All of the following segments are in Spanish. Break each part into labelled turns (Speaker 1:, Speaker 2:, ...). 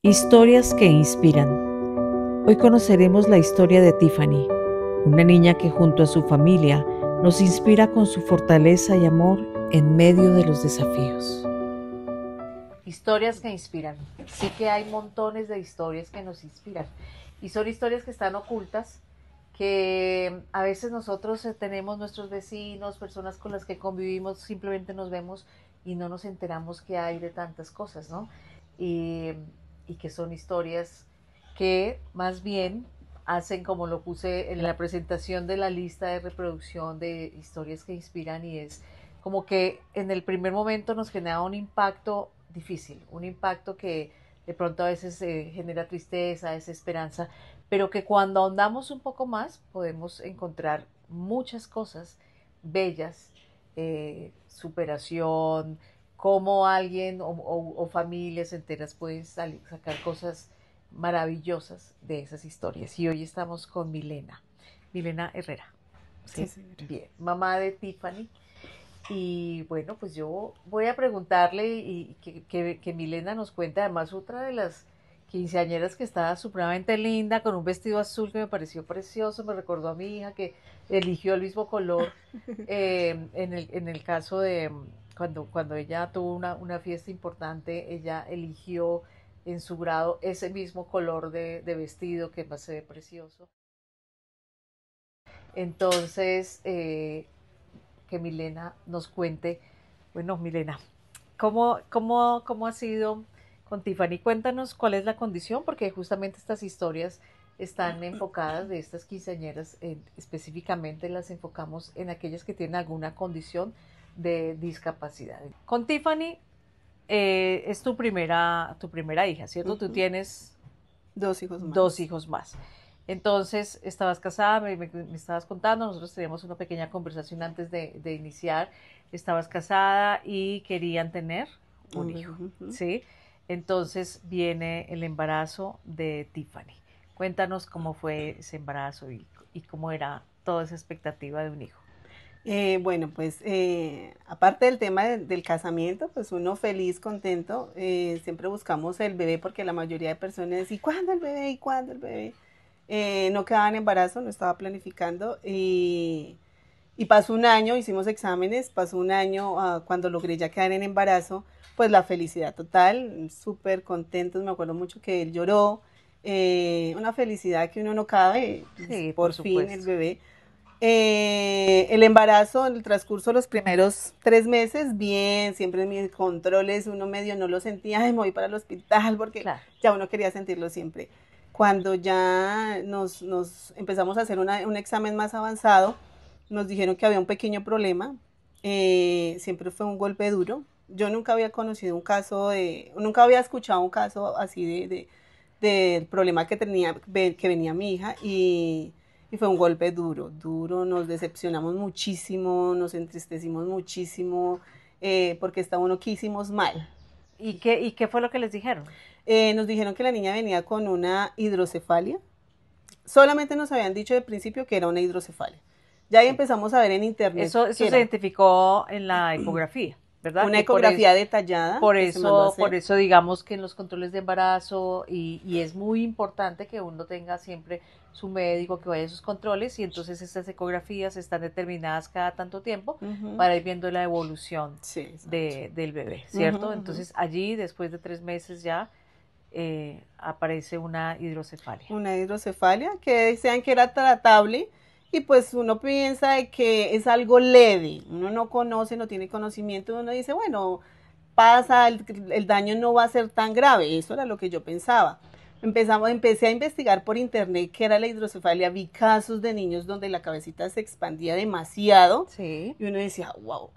Speaker 1: Historias que inspiran. Hoy conoceremos la historia de Tiffany, una niña que junto a su familia nos inspira con su fortaleza y amor en medio de los desafíos. Historias que inspiran. Sí que hay montones de historias que nos inspiran. Y son historias que están ocultas, que a veces nosotros tenemos nuestros vecinos, personas con las que convivimos, simplemente nos vemos y no nos enteramos que hay de tantas cosas, ¿no? Y, y que son historias que más bien hacen, como lo puse en la presentación de la lista de reproducción de historias que inspiran, y es como que en el primer momento nos genera un impacto difícil, un impacto que de pronto a veces genera tristeza, desesperanza, pero que cuando ahondamos un poco más podemos encontrar muchas cosas bellas, superación, cómo alguien o familias enteras pueden sacar cosas maravillosas de esas historias. Y hoy estamos con Milena Herrera. ¿Sí?
Speaker 2: Sí,
Speaker 1: Bien, mamá de Tiffany. Y bueno, pues yo voy a preguntarle y que Milena nos cuente además otra de las quinceañeras que estaba supremamente linda, con un vestido azul que me pareció precioso, me recordó a mi hija que eligió el mismo color, en el caso de cuando ella tuvo una fiesta importante, ella eligió en su grado ese mismo color de vestido que más se ve precioso. Entonces, que Milena nos cuente. Bueno, Milena, ¿cómo ha sido con Tiffany? Cuéntanos cuál es la condición, porque justamente estas historias están enfocadas de estas quinceañeras, específicamente las enfocamos en aquellas que tienen alguna condición de discapacidad. Con Tiffany es tu primera hija, ¿cierto? Tú tienes
Speaker 2: dos hijos
Speaker 1: dos
Speaker 2: más.
Speaker 1: hijos más. Entonces, estabas casada, me estabas contando, nosotros teníamos una pequeña conversación antes de iniciar, estabas casada y querían tener un
Speaker 2: Un
Speaker 1: hijo,
Speaker 2: bebé.
Speaker 1: ¿sí? Entonces viene el embarazo de Tiffany. Cuéntanos cómo fue ese embarazo y cómo era toda esa expectativa de un hijo.
Speaker 2: Bueno, pues aparte del tema del casamiento, pues uno feliz, contento, siempre buscamos el bebé porque la mayoría de personas, ¿y cuándo el bebé? ¿Y cuándo el bebé? No quedaba en embarazo, no estaba planificando y pasó un año, hicimos exámenes, pasó un año cuando logré ya quedar en embarazo, pues la felicidad total, súper contentos, me acuerdo mucho que él lloró, una felicidad que uno no cabe,
Speaker 1: Sí, por
Speaker 2: por fin el
Speaker 1: supuesto.
Speaker 2: bebé. El embarazo, el transcurso de los primeros 3 meses, bien, siempre en mis controles, uno medio no lo sentía, ay, me voy para el hospital, porque
Speaker 1: Claro.
Speaker 2: ya uno quería sentirlo siempre. Cuando ya nos empezamos a hacer un examen más avanzado, nos dijeron que había un pequeño problema, siempre fue un golpe duro. Yo nunca había conocido un caso nunca había escuchado un caso así del problema que tenía, que venía mi hija y fue un golpe duro, duro, nos decepcionamos muchísimo, nos entristecimos muchísimo, porque está uno que hicimos mal.
Speaker 1: Y qué fue lo que les dijeron?
Speaker 2: Nos dijeron que la niña venía con una hidrocefalia, solamente nos habían dicho de principio que era una hidrocefalia. Ya ahí
Speaker 1: Sí.
Speaker 2: empezamos a ver en internet
Speaker 1: Eso
Speaker 2: que
Speaker 1: se
Speaker 2: era
Speaker 1: identificó en la ecografía, ¿verdad?
Speaker 2: una ecografía detallada que se mandó a
Speaker 1: Por
Speaker 2: hacer.
Speaker 1: eso digamos que en los controles de embarazo, y es muy importante que uno tenga siempre su médico que vaya a sus controles, y entonces estas ecografías están determinadas cada tanto tiempo
Speaker 2: Ujú.
Speaker 1: para ir viendo la evolución
Speaker 2: Sí, exacto.
Speaker 1: del bebé,
Speaker 2: Ujú,
Speaker 1: ¿cierto?
Speaker 2: ujú.
Speaker 1: Entonces allí, después de 3 meses ya, aparece una hidrocefalia.
Speaker 2: Una hidrocefalia que decían que era tratable y pues uno piensa de que es algo leve, uno no conoce, no tiene conocimiento, uno dice, bueno, pasa, el daño no va a ser tan grave, eso era lo que yo pensaba. Empecé a investigar por internet qué era la hidrocefalia, vi casos de niños donde la cabecita se expandía demasiado
Speaker 1: Sí,
Speaker 2: y uno decía, wow,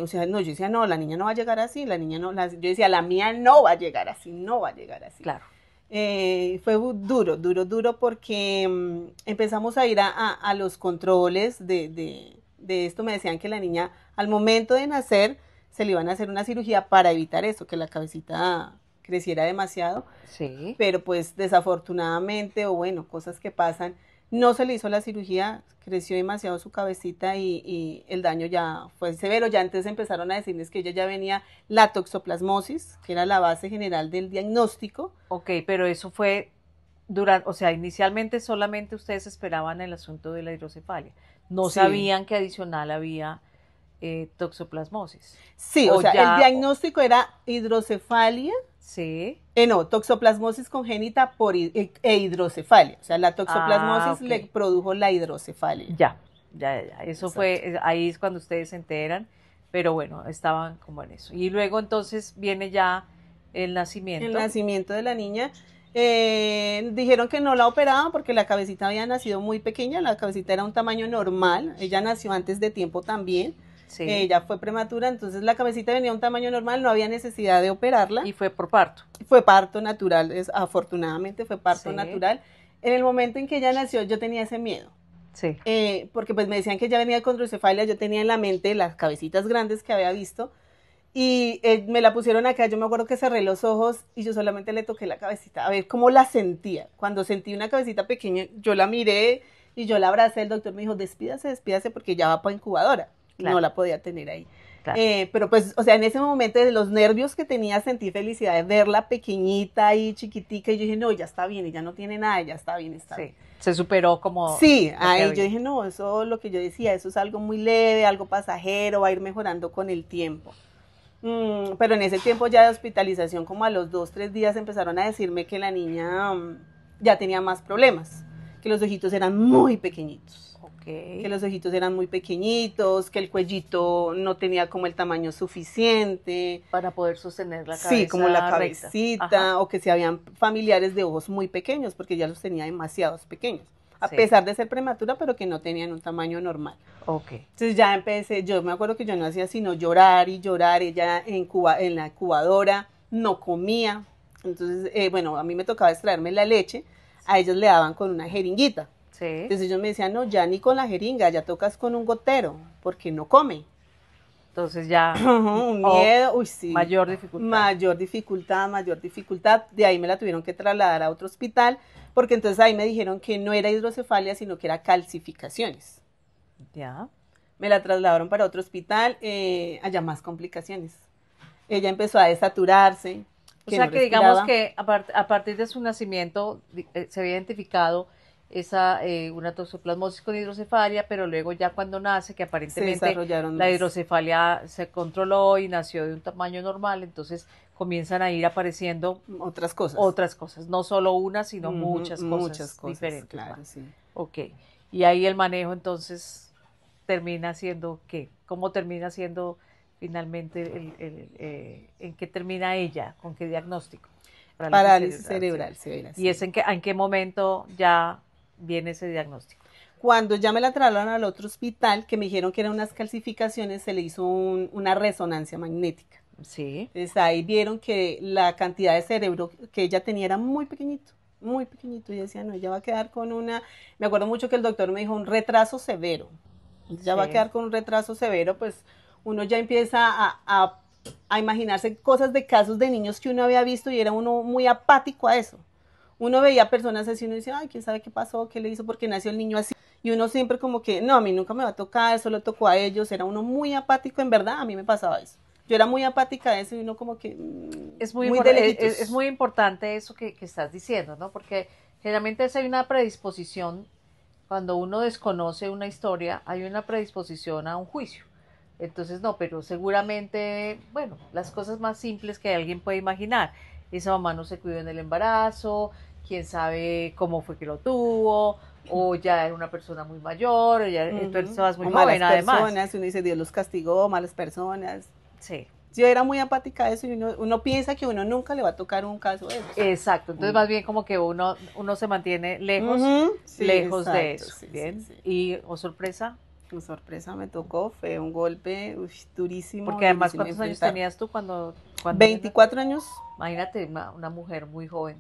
Speaker 2: o sea, no, yo decía, no, la niña no va a llegar así, la niña no, yo decía, la mía no va a llegar así, no va a llegar así.
Speaker 1: claro.
Speaker 2: Fue duro, duro, duro porque empezamos a ir a los controles de esto. Me decían que la niña al momento de nacer se le iban a hacer una cirugía para evitar eso, que la cabecita creciera demasiado,
Speaker 1: Sí,
Speaker 2: pero pues desafortunadamente o bueno, cosas que pasan, No se le hizo la cirugía, creció demasiado su cabecita y el daño ya fue severo. Ya antes empezaron a decirles que ella ya venía la toxoplasmosis, que era la base general del diagnóstico.
Speaker 1: Ok, pero eso fue durante, o sea, inicialmente solamente ustedes esperaban el asunto de la hidrocefalia. No
Speaker 2: Sí,
Speaker 1: sabían que adicional había toxoplasmosis.
Speaker 2: sí, o
Speaker 1: O
Speaker 2: sea, el
Speaker 1: ya,
Speaker 2: diagnóstico era hidrocefalia,
Speaker 1: sí.
Speaker 2: no, toxoplasmosis congénita e hidrocefalia. O sea, la
Speaker 1: Ah,
Speaker 2: toxoplasmosis
Speaker 1: ok.
Speaker 2: le produjo la hidrocefalia.
Speaker 1: Ya. Eso
Speaker 2: Exacto.
Speaker 1: fue, ahí es cuando ustedes se enteran, pero bueno, estaban como en eso. Y luego entonces viene ya el
Speaker 2: El
Speaker 1: nacimiento.
Speaker 2: nacimiento de la niña. Dijeron que no la operaban porque la cabecita había nacido muy pequeña, la cabecita era un tamaño normal, ella nació antes de tiempo también,
Speaker 1: Sí.
Speaker 2: ella fue prematura, entonces la cabecita venía un tamaño normal, no había necesidad de operarla,
Speaker 1: Y fue por parto.
Speaker 2: fue parto natural, afortunadamente fue parto
Speaker 1: Sí,
Speaker 2: natural. En el momento en que ella nació yo tenía ese miedo,
Speaker 1: sí.
Speaker 2: porque pues me decían que ella venía con hidrocefalia, yo tenía en la mente las cabecitas grandes que había visto, y me la pusieron acá, yo me acuerdo que cerré los ojos y yo solamente le toqué la cabecita, a ver cómo la sentía. Cuando sentí una cabecita pequeña, yo la miré y yo la abracé, el doctor me dijo, despídase porque ya va para incubadora. No
Speaker 1: Claro,
Speaker 2: la podía tener ahí.
Speaker 1: claro.
Speaker 2: Pero pues, o sea, en ese momento de los nervios que tenía, sentí felicidad de verla pequeñita y chiquitica y yo dije, no, ya está bien, ella no tiene nada, ya está bien, está bien.
Speaker 1: Sí. Se superó como
Speaker 2: Sí,
Speaker 1: lo que
Speaker 2: ahí yo
Speaker 1: había.
Speaker 2: dije, no, eso lo que yo decía, eso es algo muy leve, algo pasajero, va a ir mejorando con el tiempo. Pero en ese tiempo ya de hospitalización, como a los 2, 3 días empezaron a decirme que la niña ya tenía más problemas, que los ojitos eran muy pequeñitos, que
Speaker 1: Ok.
Speaker 2: los ojitos eran muy pequeñitos, que el cuellito no tenía como el tamaño suficiente,
Speaker 1: Para poder sostener la
Speaker 2: sí, como la
Speaker 1: cabeza recta. Ajá.
Speaker 2: cabecita, o que si habían familiares de ojos muy pequeños, porque ya los tenía demasiados pequeños, a
Speaker 1: Sí.
Speaker 2: pesar de ser prematura, pero que no tenían un tamaño normal.
Speaker 1: Ok.
Speaker 2: Entonces ya empecé, yo me acuerdo que yo no hacía sino llorar y llorar, ella en la incubadora no comía, entonces, bueno, a mí me tocaba extraerme la leche, a ellos le daban con una jeringuita,
Speaker 1: Sí.
Speaker 2: entonces ellos me decían, no, ya ni con la jeringa, ya tocas con un gotero, porque no come.
Speaker 1: Entonces ya,
Speaker 2: Un
Speaker 1: o
Speaker 2: miedo, uy, sí,
Speaker 1: mayor dificultad.
Speaker 2: mayor dificultad, de ahí me la tuvieron que trasladar a otro hospital, porque entonces ahí me dijeron que no era hidrocefalia, sino que era calcificaciones.
Speaker 1: Ya.
Speaker 2: Me la trasladaron para otro hospital, allá más complicaciones. Ella empezó a desaturarse,
Speaker 1: O
Speaker 2: que no
Speaker 1: sea que digamos
Speaker 2: respiraba.
Speaker 1: que a partir de su nacimiento se había identificado esa una toxoplasmosis con hidrocefalia, pero luego ya cuando nace, que
Speaker 2: Se
Speaker 1: aparentemente
Speaker 2: desarrollaron
Speaker 1: la
Speaker 2: más
Speaker 1: hidrocefalia se controló y nació de un tamaño normal, entonces comienzan a ir apareciendo
Speaker 2: otras cosas.
Speaker 1: otras cosas, no solo una, sino muchas
Speaker 2: Muchas
Speaker 1: cosas
Speaker 2: cosas,
Speaker 1: diferentes
Speaker 2: claro,
Speaker 1: más.
Speaker 2: sí.
Speaker 1: Ok. Y ahí el manejo entonces termina siendo ¿qué? ¿Cómo termina siendo finalmente en qué termina ella? ¿Con qué diagnóstico? Parálisis
Speaker 2: Parálisis
Speaker 1: cerebral, sí.
Speaker 2: cerebral, se ve
Speaker 1: ¿Y
Speaker 2: así.
Speaker 1: es en qué momento ya viene ese diagnóstico?
Speaker 2: Cuando ya me la trasladaron al otro hospital, que me dijeron que eran unas calcificaciones, se le hizo una resonancia magnética.
Speaker 1: Sí,
Speaker 2: Entonces ahí vieron que la cantidad de cerebro que ella tenía era muy pequeñito, muy pequeñito. Y decía, no, ella va a quedar con una, me acuerdo mucho que el doctor me dijo, un retraso severo. Ya va a
Speaker 1: sí.
Speaker 2: quedar con un retraso severo, pues uno ya empieza a imaginarse cosas de casos de niños que uno había visto y era uno muy apático a eso. Uno veía personas así y uno decía, ay, quién sabe qué pasó, qué le hizo, porque nació el niño así. Y uno siempre como que, no, a mí nunca me va a tocar, eso lo tocó a ellos. Era uno muy apático, en verdad, a mí me pasaba eso. Yo era muy apática de eso y uno como que, muy de
Speaker 1: Es
Speaker 2: lejitos.
Speaker 1: muy importante eso que estás diciendo, ¿no? Porque generalmente hay una predisposición, cuando uno desconoce una historia, hay una predisposición a un juicio. Entonces, no, pero seguramente, bueno, las cosas más simples que alguien puede imaginar. Esa mamá no se cuidó en el embarazo, quién sabe cómo fue que lo tuvo, o ya era una persona muy mayor, o ya, tú estabas muy
Speaker 2: O
Speaker 1: joven
Speaker 2: malas
Speaker 1: además.
Speaker 2: personas, uno dice, Dios los castigó, malas personas.
Speaker 1: Sí,
Speaker 2: Yo era muy apática de eso y uno piensa que uno nunca le va a tocar un caso de esos.
Speaker 1: exacto. Entonces, más bien como que uno se mantiene lejos,
Speaker 2: Sí,
Speaker 1: lejos de
Speaker 2: exacto,
Speaker 1: eso.
Speaker 2: sí, sí,
Speaker 1: Bien.
Speaker 2: sí.
Speaker 1: Y, oh sorpresa,
Speaker 2: Con sorpresa me tocó, fue un golpe durísimo,
Speaker 1: porque además,
Speaker 2: durísimo de
Speaker 1: ¿cuántos años
Speaker 2: enfrentar.
Speaker 1: tenías tú cuando era?
Speaker 2: 24 años,
Speaker 1: Imagínate una mujer muy joven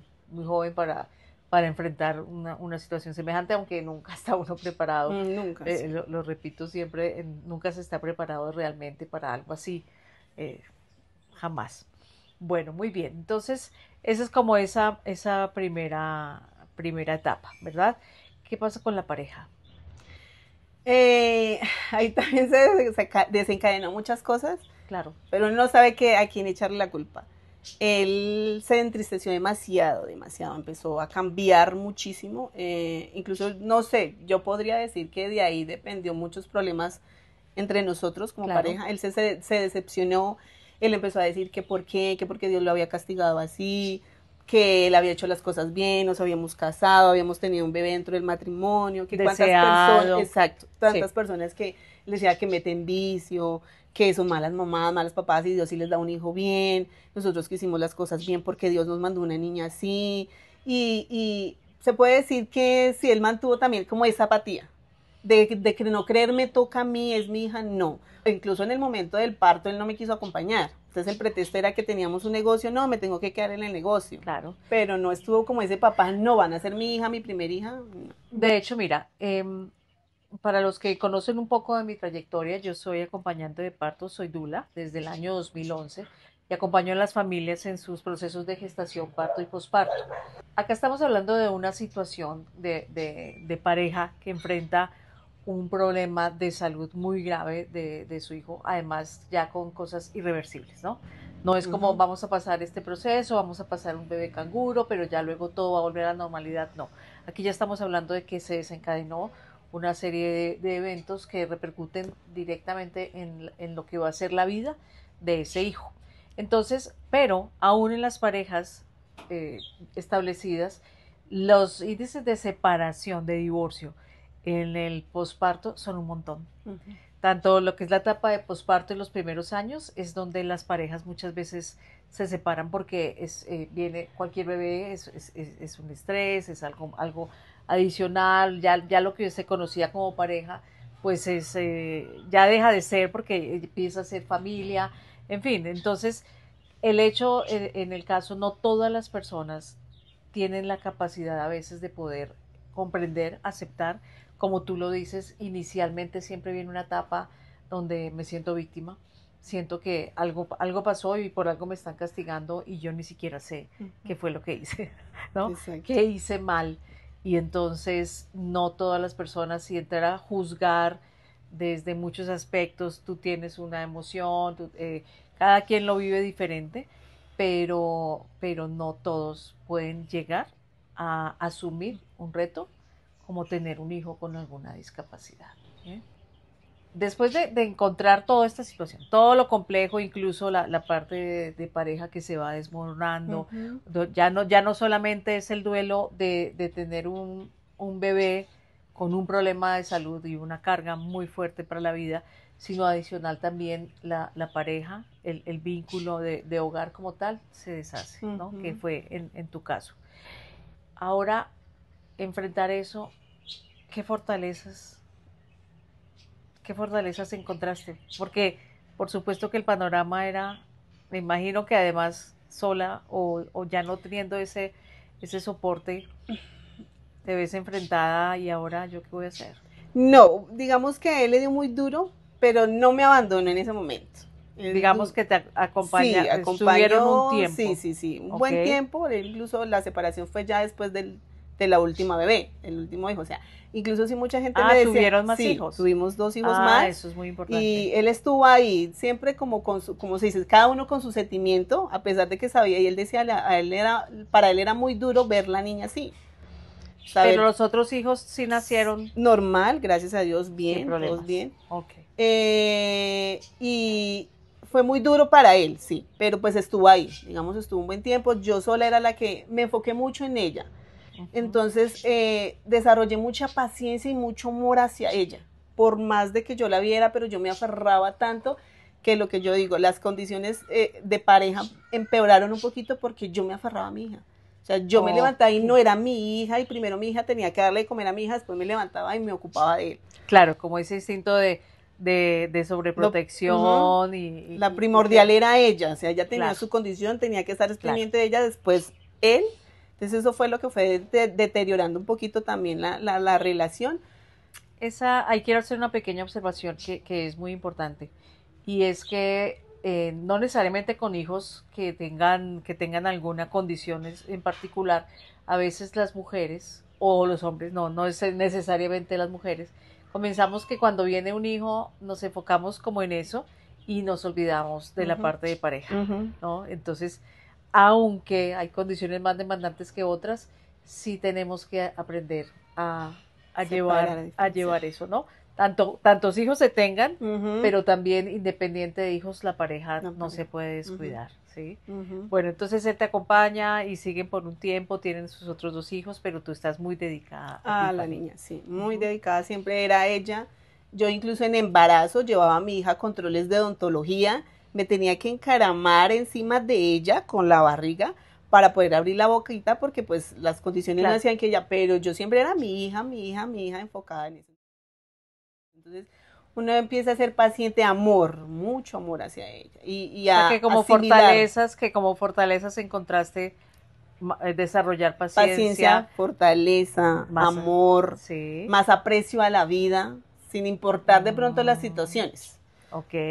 Speaker 1: para enfrentar una situación semejante, aunque nunca está uno preparado.
Speaker 2: nunca, sí.
Speaker 1: Lo repito siempre, nunca se está preparado realmente para algo así, eh, jamás. Bueno, muy bien. Entonces, esa es como esa primera etapa, ¿verdad? ¿Qué pasa con la pareja?
Speaker 2: Eh, Ahí también desencadenó muchas cosas,
Speaker 1: Claro.
Speaker 2: pero uno no sabe a quién echarle la culpa. Él se entristeció demasiado, demasiado, empezó a cambiar muchísimo, incluso, no sé, yo podría decir que de ahí dependió muchos problemas entre nosotros como
Speaker 1: Claro.
Speaker 2: pareja. Él se decepcionó, él empezó a decir que porque Dios lo había castigado así, que él había hecho las cosas bien, nos habíamos casado, habíamos tenido un bebé dentro del matrimonio, que cuántas personas,
Speaker 1: Deseado.
Speaker 2: exacto,
Speaker 1: Sí.
Speaker 2: tantas personas que le decía que meten vicio, que son malas mamás, malas papás y Dios sí les da un hijo bien, nosotros que hicimos las cosas bien porque Dios nos mandó una niña así y se puede decir que si él mantuvo también como esa apatía, de que no creer me toca a mí, es mi hija, no. Incluso en el momento del parto él no me quiso acompañar. Entonces el pretexto era que teníamos un negocio, no, me tengo que quedar en el negocio.
Speaker 1: Claro.
Speaker 2: Pero no estuvo como ese papá, no, van a ser mi hija, mi primer hija. No.
Speaker 1: De hecho, mira, para los que conocen un poco de mi trayectoria, yo soy acompañante de parto, soy dula desde el año 2011 y acompaño a las familias en sus procesos de gestación, parto y posparto. Acá estamos hablando de una situación de pareja que enfrenta un problema de salud muy grave de su hijo, además ya con cosas irreversibles, ¿no? No es como vamos a pasar este proceso, vamos a pasar un bebé canguro, pero ya luego todo va a volver a la normalidad, no. Aquí ya estamos hablando de que se desencadenó una serie de eventos que repercuten directamente en lo que va a ser la vida de ese hijo. Entonces, pero aún en las parejas establecidas, los índices de separación, de divorcio en el posparto son un montón. Tanto lo que es la etapa de posparto en los primeros años es donde las parejas muchas veces se separan porque viene cualquier bebé, es un estrés, es algo adicional, ya lo que se conocía como pareja, pues ya deja de ser porque empieza a ser familia, en fin, entonces el hecho, en el caso, no todas las personas tienen la capacidad a veces de poder comprender, aceptar, como tú lo dices, inicialmente siempre viene una etapa donde me siento víctima, siento que algo pasó y por algo me están castigando y yo ni siquiera sé qué fue lo que hice, ¿no?
Speaker 2: Exacto.
Speaker 1: ¿Qué hice mal? Y entonces no todas las personas, si entrar a juzgar desde muchos aspectos, tú tienes una emoción, cada quien lo vive diferente, pero no todos pueden llegar a asumir un reto como tener un hijo con alguna discapacidad. ¿Eh? Después de encontrar toda esta situación, todo lo complejo, incluso la parte de pareja que se va desmoronando, ya no solamente es el duelo de tener un bebé con un problema de salud y una carga muy fuerte para la vida, sino adicional también la pareja, el vínculo de hogar como tal se deshace, ¿no? Que fue en tu caso. Ahora, enfrentar eso, ¿qué fortalezas ¿qué fortalezas encontraste? Porque por supuesto que el panorama era, me imagino que además sola o ya no teniendo ese soporte, te ves enfrentada y ahora yo qué voy a hacer.
Speaker 2: No, digamos que a él le dio muy duro, pero no me abandonó en ese momento.
Speaker 1: Digamos que te
Speaker 2: Sí,
Speaker 1: estuvieron un
Speaker 2: acompañó, sí,
Speaker 1: tiempo,
Speaker 2: sí, sí, un
Speaker 1: ¿ok?
Speaker 2: buen tiempo. Incluso la separación fue ya después de la última bebé, el último hijo. O sea, incluso si mucha gente me
Speaker 1: Ah,
Speaker 2: decía,
Speaker 1: tuvieron más
Speaker 2: sí,
Speaker 1: hijos.
Speaker 2: tuvimos 2 hijos
Speaker 1: Ah,
Speaker 2: más
Speaker 1: eso es muy
Speaker 2: y
Speaker 1: importante.
Speaker 2: él estuvo ahí, siempre como se dice, cada uno con su sentimiento, a pesar de que sabía, y él decía, para él era muy duro ver la niña así.
Speaker 1: Pero
Speaker 2: Saber,
Speaker 1: los otros hijos sí nacieron
Speaker 2: normal, gracias a Dios,
Speaker 1: sin
Speaker 2: bien, todos
Speaker 1: problemas.
Speaker 2: bien.
Speaker 1: Ok.
Speaker 2: Y fue muy duro para él, sí, pero pues estuvo ahí, digamos, estuvo un buen tiempo. Yo sola era la que me enfoqué mucho en ella. Entonces desarrollé mucha paciencia y mucho amor hacia ella, por más de que yo la viera, pero yo me aferraba tanto que lo que yo digo, las condiciones de pareja empeoraron un poquito porque yo me aferraba a mi hija. O sea, yo me levantaba y no
Speaker 1: Ok.
Speaker 2: era mi hija y primero mi hija tenía que darle de comer a mi hija, después me levantaba y me ocupaba de él.
Speaker 1: Claro, como ese instinto de
Speaker 2: Lo,
Speaker 1: sobreprotección
Speaker 2: la
Speaker 1: y
Speaker 2: primordial
Speaker 1: que,
Speaker 2: era ella, o sea, ella tenía
Speaker 1: claro,
Speaker 2: su condición, tenía que estar
Speaker 1: claro.
Speaker 2: pendiente de ella, después él. Entonces eso fue lo que fue deteriorando un poquito también la relación.
Speaker 1: Ahí quiero hacer una pequeña observación que es muy importante. Y es que no necesariamente con hijos que tengan alguna condición en particular, a veces las mujeres o los hombres, no es necesariamente las mujeres, comenzamos que cuando viene un hijo nos enfocamos como en eso y nos olvidamos de la parte de pareja, ¿no? Entonces, aunque hay condiciones más demandantes que otras, sí tenemos que aprender a llevar eso, ¿no? Tantos hijos se tengan, pero también independiente de hijos, la pareja no se puede descuidar, ¿sí? Bueno, entonces él te acompaña y siguen por un tiempo, tienen sus otros 2 hijos, pero tú estás muy dedicada
Speaker 2: a la niña, sí, muy dedicada, siempre era ella. Yo incluso en embarazo llevaba a mi hija a controles de odontología, me tenía que encaramar encima de ella con la barriga para poder abrir la boquita porque pues las condiciones no hacían que ella, pero yo siempre era mi hija enfocada en eso. Entonces uno empieza a ser paciente, mucho amor hacia ella. Y
Speaker 1: o sea, que como fortalezas encontraste desarrollar
Speaker 2: paciencia, fortaleza, amor, más aprecio a la vida, sin importar de pronto las situaciones.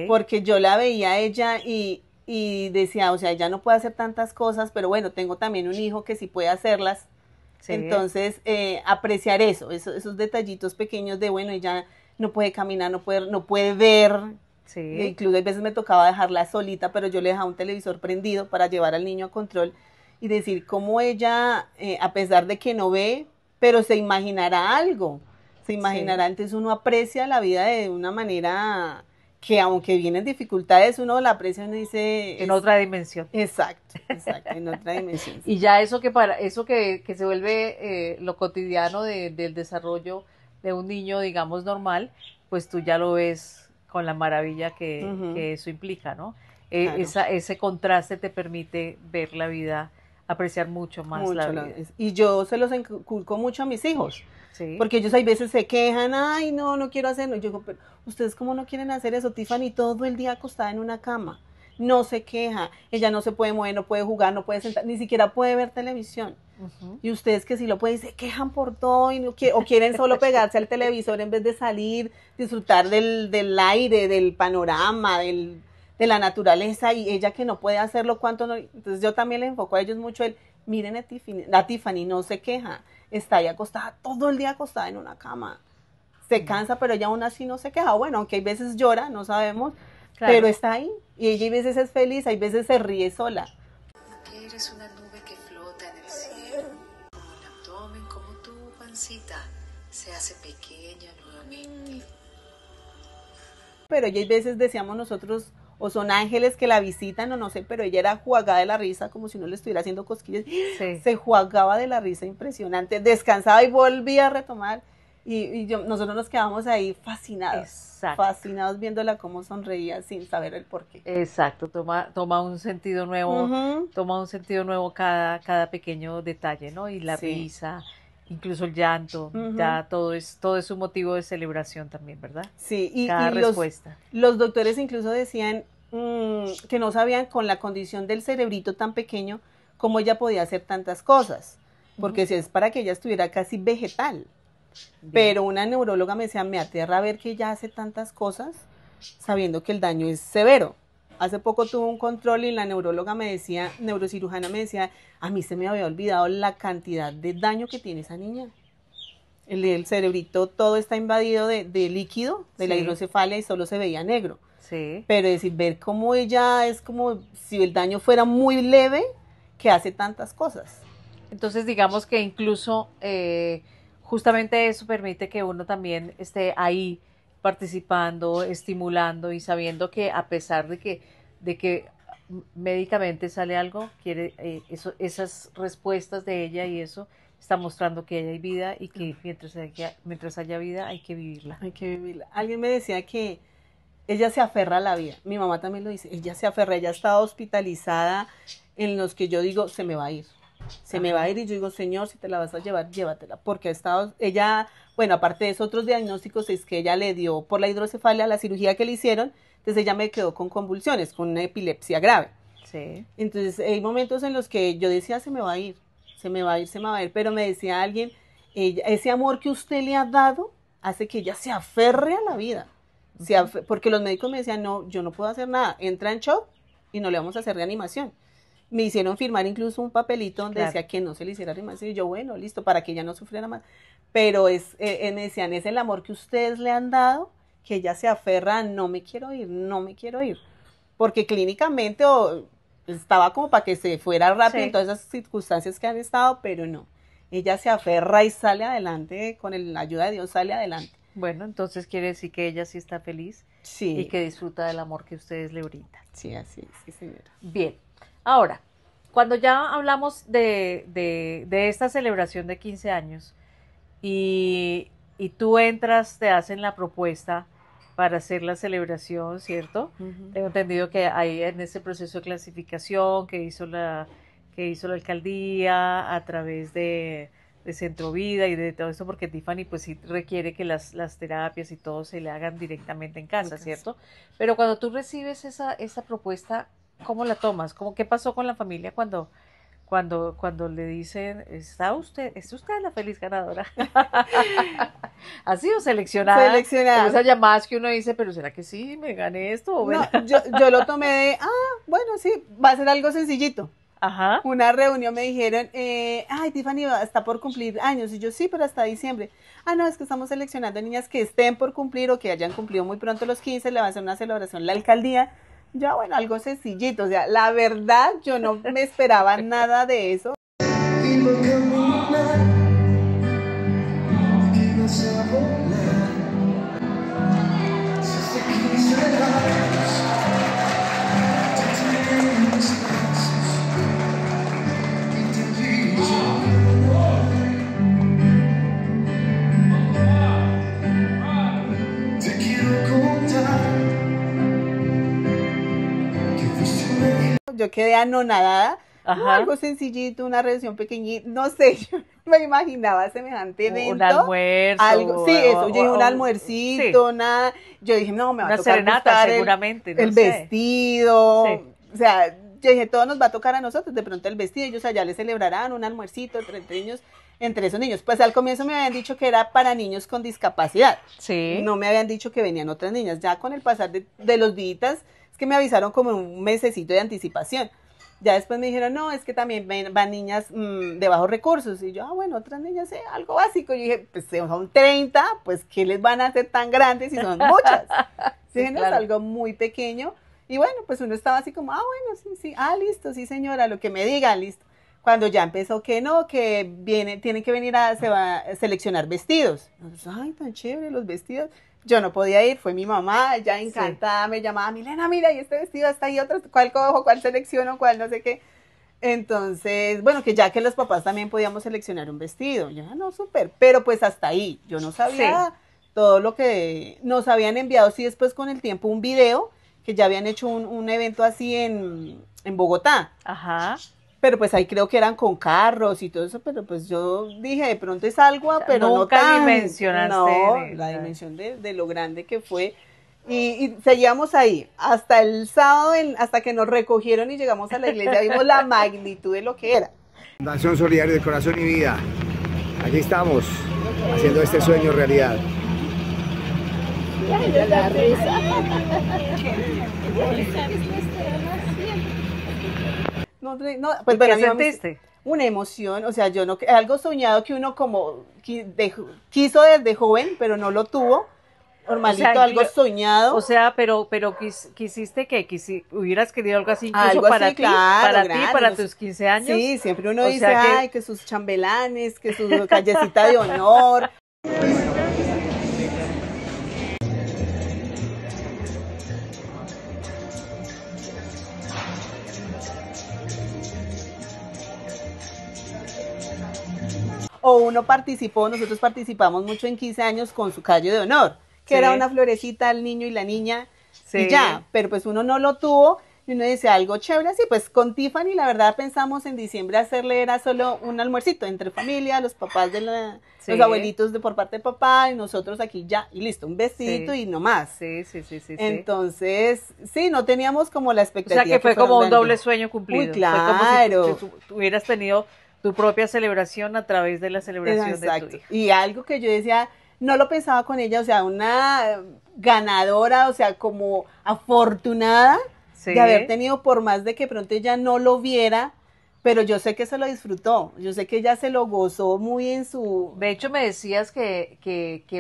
Speaker 2: Porque yo la veía a ella y decía, o sea, ella no puede hacer tantas cosas, pero bueno, tengo también un hijo que sí puede hacerlas. Entonces, apreciar esos detallitos pequeños de, bueno, ella no puede caminar, no puede ver. Incluso a veces me tocaba dejarla solita, pero yo le dejaba un televisor prendido para llevar al niño a control y decir cómo ella, a pesar de que no ve, pero se imaginará algo, entonces uno aprecia la vida de una manera que aunque vienen dificultades, uno la aprecia y uno dice...
Speaker 1: En otra dimensión.
Speaker 2: Exacto, en otra dimensión.
Speaker 1: Y ya eso que se vuelve lo cotidiano del desarrollo de un niño, digamos, normal, pues tú ya lo ves con la maravilla que eso implica, ¿no? Claro. Ese contraste te permite ver la vida, apreciar mucho más la vida.
Speaker 2: Y yo se los inculco mucho a mis hijos. Porque ellos hay veces se quejan, ay, no quiero hacerlo. Y yo digo, pero ustedes cómo no quieren hacer eso, Tiffany, todo el día acostada en una cama. No se queja, ella no se puede mover, no puede jugar, no puede sentar, ni siquiera puede ver televisión. Y ustedes que sí lo pueden, se quejan por todo y o quieren solo pegarse al televisor en vez de salir, disfrutar del aire, del panorama, de la naturaleza, y ella que no puede hacerlo, ¿cuánto no? Entonces yo también les enfoco a ellos mucho miren a Tiffany no se queja, está ahí acostada, todo el día acostada en una cama, se cansa, pero ella aún así no se queja, bueno, aunque hay veces llora, no sabemos, claro, pero está ahí, y ella hay veces es feliz, hay veces se ríe sola.
Speaker 3: Que eres una nube que flota en el cielo, como el abdomen, como tu pancita se hace pequeña nuevamente.
Speaker 2: Pero ella hay veces decíamos nosotros, o son ángeles que la visitan o no sé, pero ella era jugada de la risa como si uno le estuviera haciendo cosquillas, se jugaba de la risa impresionante, descansaba y volvía a retomar y nosotros nos quedábamos ahí fascinados, fascinados viéndola cómo sonreía sin saber el porqué.
Speaker 1: Exacto, toma un sentido nuevo, toma un sentido nuevo cada pequeño detalle, ¿no? Y la risa, incluso el llanto, ya todo es un motivo de celebración también, ¿verdad?
Speaker 2: Sí, y
Speaker 1: respuesta.
Speaker 2: Los doctores incluso decían que no sabían con la condición del cerebrito tan pequeño cómo ella podía hacer tantas cosas, porque si es para que ella estuviera casi vegetal. Bien. Pero una neuróloga me decía, me aterra ver que ella hace tantas cosas sabiendo que el daño es severo. Hace poco tuve un control y la neuróloga me decía, neurocirujana me decía, a mí se me había olvidado la cantidad de daño que tiene esa niña. El cerebrito todo está invadido de líquido, de la hidrocefalia y solo se veía negro. Pero decir, ver cómo ella es como si el daño fuera muy leve, que hace tantas cosas.
Speaker 1: Entonces digamos que incluso justamente eso permite que uno también esté ahí participando, estimulando y sabiendo que a pesar de que médicamente sale algo, esas respuestas de ella y eso está mostrando que hay vida y que mientras haya vida hay que vivirla.
Speaker 2: Hay que vivirla. Alguien me decía que ella se aferra a la vida. Mi mamá también lo dice. Ella se aferra. Ella ha estado hospitalizada en los que yo digo, se me va a ir. Se me va a ir y yo digo, Señor, si te la vas a llevar, llévatela. Porque ha estado, ella, bueno, aparte de esos otros diagnósticos, es que ella le dio por la hidrocefalia, la cirugía que le hicieron, entonces ella me quedó con convulsiones, con una epilepsia grave. Entonces hay momentos en los que yo decía, se me va a ir, se me va a ir, se me va a ir, pero me decía alguien, ese amor que usted le ha dado hace que ella se aferre a la vida. Porque los médicos me decían, no, yo no puedo hacer nada, entra en shock y no le vamos a hacer reanimación. Me hicieron firmar incluso un papelito donde
Speaker 1: Claro.
Speaker 2: decía que no se le hiciera rimación. Y yo, bueno, listo, para que ella no sufriera más. Pero me decían, es el amor que ustedes le han dado, que ella se aferra, a, no me quiero ir, no me quiero ir. Porque clínicamente estaba como para que se fuera rápido en
Speaker 1: Sí.
Speaker 2: todas esas circunstancias que han estado, pero no. Ella se aferra y sale adelante, con la ayuda de Dios sale adelante.
Speaker 1: Bueno, entonces quiere decir que ella sí está feliz
Speaker 2: Sí,
Speaker 1: y que disfruta del amor que ustedes le brindan.
Speaker 2: sí, así es, sí, señora.
Speaker 1: Bien, ahora, cuando ya hablamos de esta celebración de 15 años y tú entras, te hacen la propuesta para hacer la celebración, ¿cierto? Tengo entendido que hay en ese proceso de clasificación que hizo la alcaldía a través de Centro Vida y de todo esto, porque Tiffany pues sí requiere que las terapias y todo se le hagan directamente en casa,
Speaker 2: casa.
Speaker 1: ¿cierto? Pero cuando tú recibes esa propuesta, ¿cómo la tomas? ¿Qué pasó con la familia cuando le dicen, es usted la feliz ganadora? ¿Ha sido seleccionada?
Speaker 2: Seleccionada.
Speaker 1: Como esas llamadas que uno dice, pero ¿será que sí me gané esto? ¿O
Speaker 2: No,
Speaker 1: verdad?
Speaker 2: yo lo tomé de, bueno, sí, va a ser algo sencillito.
Speaker 1: Ajá.
Speaker 2: Una reunión me dijeron, ay, Tiffany está por cumplir años. Y yo, sí, pero hasta diciembre. No, es que estamos seleccionando niñas que estén por cumplir o que hayan cumplido muy pronto los 15, le va a hacer una celebración la alcaldía. Ya, bueno, algo sencillito. O sea, la verdad, yo no me esperaba nada de eso.
Speaker 4: Iba a caminar, ibas a volar. Desde 15 años, te tenía en mis brazos y te vi llorar. Te quiero contar que fuiste un ángel.
Speaker 2: Yo quedé anonadada. No,
Speaker 1: Ajá.
Speaker 2: algo sencillito, una reunión pequeñita. No sé, yo no me imaginaba semejante evento.
Speaker 1: Un almuerzo.
Speaker 2: Algo, sí, eso, yo dije un
Speaker 1: sí.
Speaker 2: almuercito, nada. Yo dije, no, me va a
Speaker 1: Una
Speaker 2: tocar
Speaker 1: serenata,
Speaker 2: buscar
Speaker 1: seguramente. No
Speaker 2: el
Speaker 1: sé.
Speaker 2: vestido.
Speaker 1: Sí.
Speaker 2: O sea, yo dije, todo nos va a tocar a nosotros. De pronto el vestido, ellos allá le celebrarán un almuercito entre niños, entre esos niños. Pues al comienzo me habían dicho que era para niños con discapacidad.
Speaker 1: Sí.
Speaker 2: No me habían dicho que venían otras niñas. Ya con el pasar de los días, es que me avisaron como un mesecito de anticipación. Ya después me dijeron, no, es que también van niñas de bajos recursos. Y yo, bueno, otras niñas, algo básico. Yo dije, pues son 30, pues ¿qué les van a hacer tan grandes si son muchas?
Speaker 1: Sí,
Speaker 2: Sí, no,
Speaker 1: claro.
Speaker 2: es algo muy pequeño. Y bueno, pues uno estaba así como, bueno, sí, listo, sí señora, lo que me digan, listo. Cuando ya empezó que no, que tienen que venir se va a seleccionar vestidos. Nosotros, ay, tan chévere los vestidos. Yo no podía ir, fue mi mamá, ya encantada, me llamaba, Milena, mira, y este vestido hasta ahí otro, ¿cuál cojo, cuál selecciono, cuál no sé qué? Entonces, bueno, que ya que los papás también podíamos seleccionar un vestido. Yo, no, súper, pero pues hasta ahí, yo no sabía todo lo que nos habían enviado, sí, después con el tiempo un video, que ya habían hecho un evento así en Bogotá.
Speaker 1: Ajá.
Speaker 2: Pero pues ahí creo que eran con carros y todo eso, pero pues yo dije, de pronto es algo, pero
Speaker 1: nunca
Speaker 2: no tan.
Speaker 1: dimensionaste
Speaker 2: No, la dimensión de lo grande que fue. Y seguíamos ahí, hasta el sábado, hasta que nos recogieron y llegamos a la iglesia, vimos la magnitud de lo que era.
Speaker 5: Fundación Solidaria de Corazón y Vida. Aquí estamos, haciendo este sueño realidad.
Speaker 2: No,
Speaker 1: ¿Pues
Speaker 2: bueno,
Speaker 1: qué
Speaker 2: a mí me-
Speaker 1: sentiste?
Speaker 2: Una emoción, o sea, yo no, algo soñado que uno como quiso desde joven, pero no lo tuvo. Normalito,
Speaker 1: O sea,
Speaker 2: algo soñado.
Speaker 1: O sea, pero quisiste que hubieras querido algo así incluso
Speaker 2: Algo
Speaker 1: para
Speaker 2: así,
Speaker 1: ti,
Speaker 2: claro,
Speaker 1: para
Speaker 2: grande,
Speaker 1: ti, para
Speaker 2: no sé.
Speaker 1: tus 15 años.
Speaker 2: Sí, siempre uno
Speaker 1: O
Speaker 2: dice,
Speaker 1: sea que-
Speaker 2: ay, que sus chambelanes, que su callecita de honor. O uno participó, nosotros participamos mucho en 15 años con su calle de honor, que
Speaker 1: Sí.
Speaker 2: era una florecita al niño y la niña,
Speaker 1: Sí.
Speaker 2: y ya, pero pues uno no lo tuvo, y uno dice algo chévere así, pues con Tiffany la verdad pensamos en diciembre hacerle, era solo un almuercito entre familia, los papás
Speaker 1: Sí.
Speaker 2: los abuelitos por parte de papá, y nosotros aquí ya, y listo, un vestidito
Speaker 1: Sí.
Speaker 2: y no más.
Speaker 1: Sí.
Speaker 2: Entonces, sí, no teníamos como la
Speaker 1: O
Speaker 2: expectativa.
Speaker 1: sea que fue
Speaker 2: fuera
Speaker 1: como un
Speaker 2: grande.
Speaker 1: doble sueño cumplido.
Speaker 2: Muy
Speaker 1: Fue como
Speaker 2: claro.
Speaker 1: si tú hubieras tenido tu propia celebración a través de la celebración
Speaker 2: Exacto.
Speaker 1: de tu hija.
Speaker 2: Y algo que yo decía, no lo pensaba con ella, o sea, una ganadora, o sea, como afortunada, de haber
Speaker 1: Sí.
Speaker 2: tenido, por más de que pronto ella no lo viera, pero yo sé que se lo disfrutó, yo sé que ella se lo gozó muy en su...
Speaker 1: De hecho, me decías que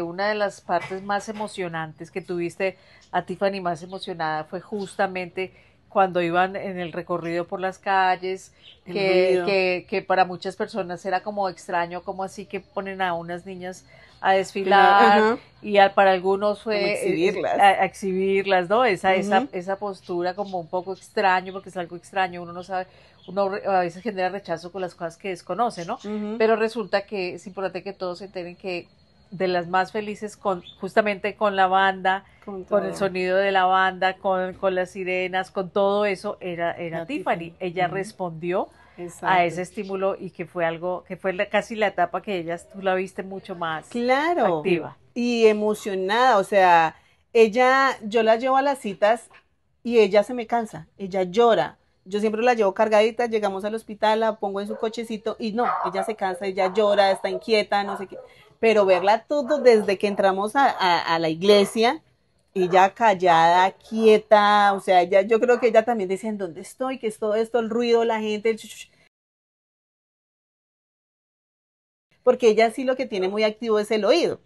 Speaker 1: una de las partes más emocionantes que tuviste a Tiffany más emocionada fue justamente cuando iban en el recorrido por las calles,
Speaker 2: El ruido.
Speaker 1: que para muchas personas era como extraño, como así que ponen a unas niñas a
Speaker 2: Claro,
Speaker 1: desfilar
Speaker 2: ajá,
Speaker 1: y para algunos
Speaker 2: como
Speaker 1: fue
Speaker 2: exhibirlas.
Speaker 1: a exhibirlas, ¿no?
Speaker 2: Ujú,
Speaker 1: Esa postura como un poco extraño, porque es algo extraño, uno no sabe, uno a veces genera rechazo con las cosas que desconoce, ¿no?
Speaker 2: ujú,
Speaker 1: Pero resulta que es importante que todos se enteren que de las más felices con justamente con la banda,
Speaker 2: con
Speaker 1: con el
Speaker 2: todo.
Speaker 1: sonido de la banda, con las sirenas, con todo eso, era
Speaker 2: La
Speaker 1: Tiffany.
Speaker 2: Tiffany.
Speaker 1: Ella
Speaker 2: Ujú,
Speaker 1: respondió a
Speaker 2: exacto.
Speaker 1: ese estímulo y que fue algo, que fue casi la etapa que ella, tú la viste mucho más
Speaker 2: Claro,
Speaker 1: activa.
Speaker 2: y emocionada, o sea, ella, yo la llevo a las citas y ella se me cansa, ella llora. Yo siempre la llevo cargadita, llegamos al hospital, la pongo en su cochecito y no, ella se cansa, ella llora, está inquieta, no sé qué. Pero verla todo desde que entramos a la iglesia, ella callada, quieta, o sea, ella, yo creo que ella también decía, ¿en dónde estoy? ¿Qué es todo esto? El ruido, la gente, el chuchuch. Porque ella sí lo que tiene muy activo es el oído.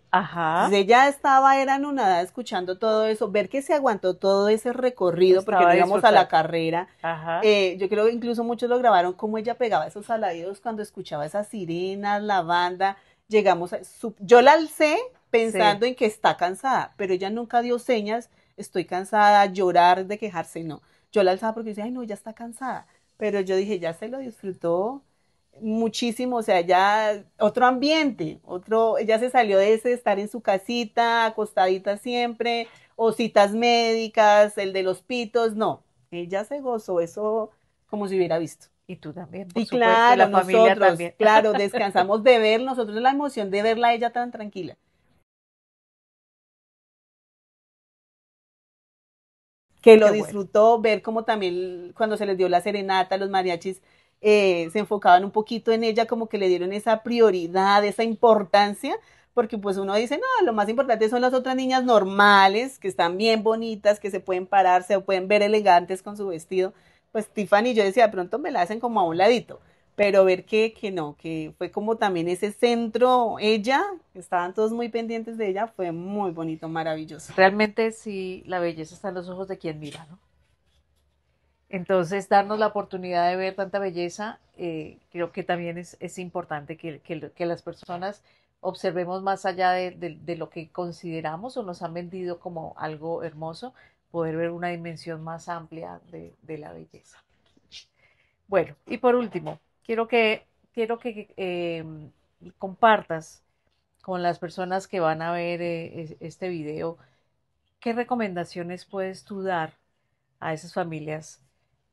Speaker 2: Entonces
Speaker 1: Ajá,
Speaker 2: ella estaba, era anonadada escuchando todo eso, ver que se aguantó todo ese
Speaker 1: lo
Speaker 2: recorrido, porque
Speaker 1: estaba
Speaker 2: no íbamos a la
Speaker 1: disfrutando.
Speaker 2: carrera.
Speaker 1: Ajá,
Speaker 2: Yo creo que incluso muchos lo grabaron como ella pegaba esos alaridos cuando escuchaba esas sirenas, la banda. Llegamos a, yo la alcé
Speaker 1: sí.
Speaker 2: pensando en que está cansada, pero ella nunca dio señas, estoy cansada, llorar, de quejarse, no. Yo la alzaba porque decía, ay, no, ya está cansada. Pero yo dije, ya se lo disfrutó muchísimo, o sea, ya otro ambiente, otro, ella se salió de ese estar en su casita, acostadita siempre, o citas médicas, el de los pitos, no, ella se gozó eso como si hubiera visto.
Speaker 1: Y tú también, por
Speaker 2: Y
Speaker 1: supuesto, y
Speaker 2: claro,
Speaker 1: la familia
Speaker 2: nosotros,
Speaker 1: también.
Speaker 2: claro, descansamos de ver, nosotros la emoción de verla a ella tan tranquila, que lo
Speaker 1: Qué bueno.
Speaker 2: disfrutó, ver cómo también cuando se les dio la serenata, los mariachis se enfocaban un poquito en ella, como que le dieron esa prioridad, esa importancia, porque pues uno dice, no, lo más importante son las otras niñas normales, que están bien bonitas, que se pueden parar, se pueden ver elegantes con su vestido. Pues Tiffany, yo decía, de pronto me la hacen como a un ladito, pero ver que no, que fue como también ese centro, ella, que estaban todos muy pendientes de ella, fue muy bonito, maravilloso.
Speaker 1: Realmente sí, la belleza está en los ojos de quien mira, ¿no? Entonces, darnos la oportunidad de ver tanta belleza, creo que también es importante que las personas observemos más allá de lo que consideramos o nos han vendido como algo hermoso, poder ver una dimensión más amplia de la belleza. Bueno, y por último, quiero que compartas con las personas que van a ver este video, ¿qué recomendaciones puedes tú dar a esas familias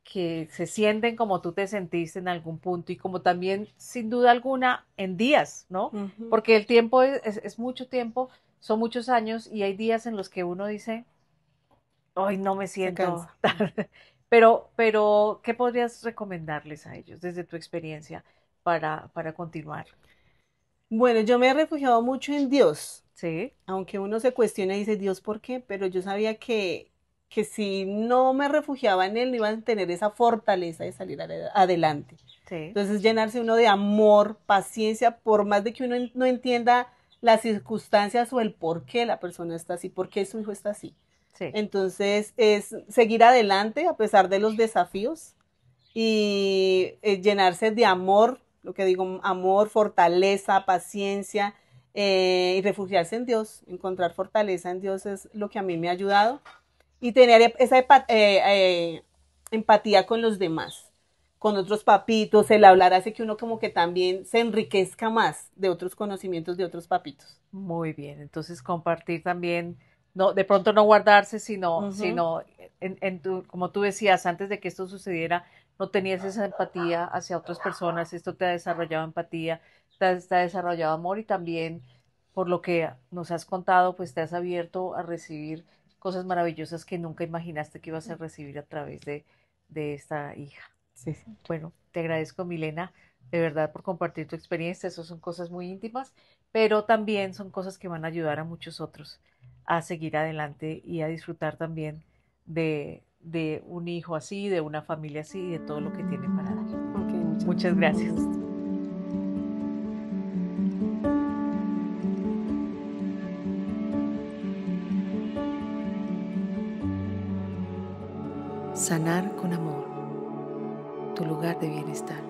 Speaker 1: que se sienten como tú te sentiste en algún punto y como también, sin duda alguna, en días, ¿no?
Speaker 2: Uh -huh.
Speaker 1: Porque el tiempo es mucho tiempo, son muchos años y hay días en los que uno dice, hoy no me
Speaker 2: Se
Speaker 1: siento
Speaker 2: cansa.
Speaker 1: pero, ¿qué podrías recomendarles a ellos desde tu experiencia para continuar?
Speaker 2: Bueno, yo me he refugiado mucho en Dios,
Speaker 1: Sí,
Speaker 2: aunque uno se cuestiona y dice, Dios, ¿por qué? Pero yo sabía que si no me refugiaba en Él, no iba a tener esa fortaleza de salir adelante.
Speaker 1: sí,
Speaker 2: Entonces, llenarse uno de amor, paciencia, por más de que uno no entienda las circunstancias o el por qué la persona está así, por qué su hijo está así.
Speaker 1: sí.
Speaker 2: Entonces, es seguir adelante a pesar de los desafíos y llenarse de amor, lo que digo, amor, fortaleza, paciencia y refugiarse en Dios, encontrar fortaleza en Dios es lo que a mí me ha ayudado y tener esa empatía con los demás, con otros papitos, el hablar hace que uno como que también se enriquezca más de otros conocimientos de otros papitos.
Speaker 1: Muy bien, entonces compartir también, no, de pronto no guardarse,
Speaker 2: Uh -huh.
Speaker 1: sino como tú decías, antes de que esto sucediera, no tenías esa empatía hacia otras personas, esto te ha desarrollado empatía, te ha desarrollado amor y también, por lo que nos has contado, pues te has abierto a recibir cosas maravillosas que nunca imaginaste que ibas a recibir a través de esta hija.
Speaker 2: Sí, sí.
Speaker 1: Bueno, te agradezco, Milena, de verdad por compartir tu experiencia. Esas son cosas muy íntimas, pero también son cosas que van a ayudar a muchos otros a seguir adelante y a disfrutar también de un hijo así, de una familia así y de todo lo que tiene para dar.
Speaker 2: Ok,
Speaker 1: Muchas gracias. Sanar con amor, tu lugar de bienestar.